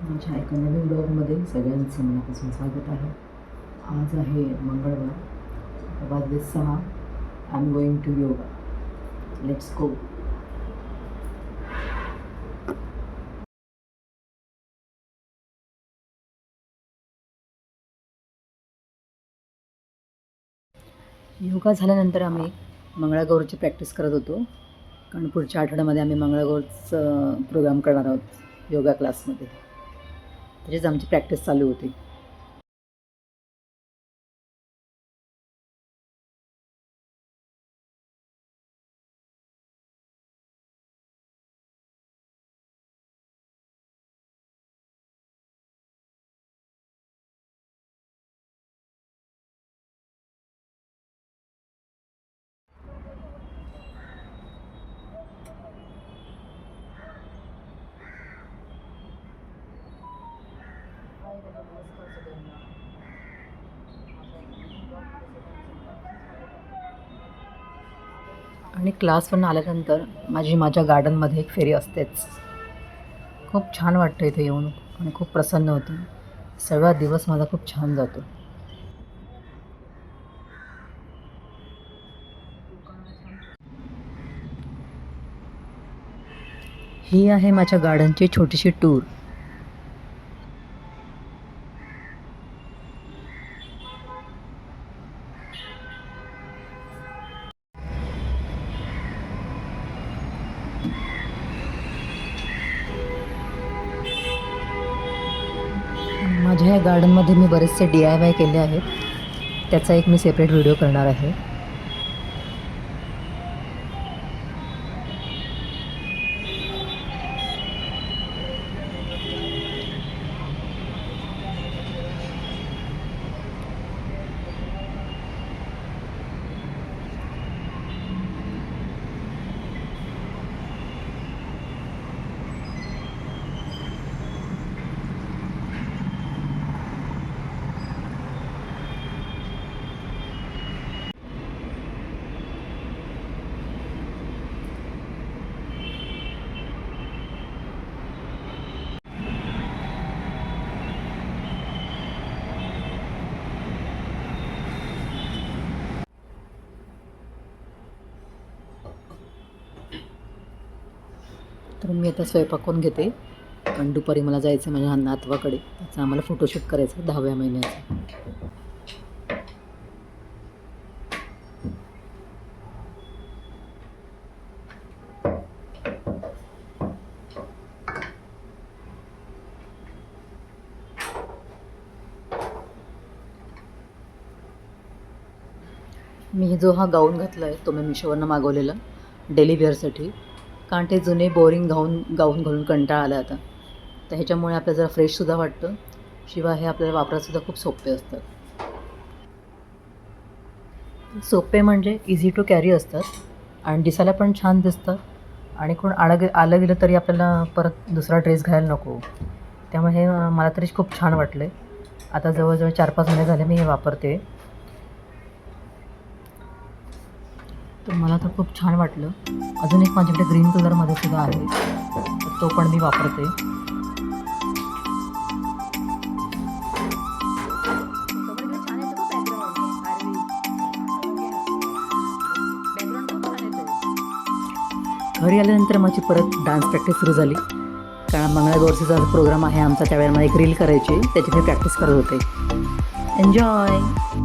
माझ्या एका नवीन ब्लॉगमध्ये सगळ्यांचं मनापासून स्वागत आहे. आज आहे मंगळवार, वाजले 6. I am going to yoga. Let's go. Yoga झाल्यानंतर आम्ही मंगळागौरची प्रॅक्टिस करत होतो, कारण पुढच्या आठवड्यामध्ये आम्ही मंगळागौरचं प्रोग्राम करणार आहोत योगा क्लासमध्ये. त्याचीच आमची प्रॅक्टिस चालू होती. आणि क्लासवरून आल्यानंतर माझ्या गार्डनमध्ये एक फेरी असतेच. खूप छान वाटतं इथे येऊन आणि खूप प्रसन्न होतं. सगळा दिवस माझा खूप छान जातो. ही आहे माझ्या गार्डनची छोटीशी टूर. माझ्या या गार्डनमध्ये मी बरेचसे DIY केले आहेत. त्याचा एक मी सेपरेट व्हिडिओ करणार आहे. तर मी आता स्वयंपाक करून घेते, कारण दुपारी मला जायचं माझ्या नातवाकडे. त्याचा आम्हाला फोटोशूट करायचं 10व्या महिन्याचं. मी जो हा गाऊन घातला आहे तो मी मिशोवरनं मागवलेला डेली वेअरसाठी, कारण ते जुने बोरिंग गाऊन घालून कंटाळा आला आता. तर ह्याच्यामुळे आपल्याला जरा फ्रेशसुद्धा वाटतं, शिवाय हे आपल्याला वापरातसुद्धा खूप सोपे असतात. सोपे म्हणजे इझी टू कॅरी असतात आणि दिसायला पण छान दिसतात, आणि कोण आलं गेलं तरी आपल्याला परत दुसरा ड्रेस घालायला नको. त्यामुळे हे मला तरी खूप छान वाटलं आहे. आता जवळजवळ 4-5 महिने झाले मी हे वापरते. तर मला तर खूप छान वाटलं. अजून एक माझ्याकडे ग्रीन कलरमध्ये सुद्धा आहे, तर तो पण मी वापरते. घरी आल्यानंतर माझी परत डान्स प्रॅक्टिस सुरू झाली, कारण मंगळागौरचा प्रोग्राम आहे आमचा. त्यावेळेला मला एक रील करायची, त्याची मी प्रॅक्टिस करत होते. एन्जॉय.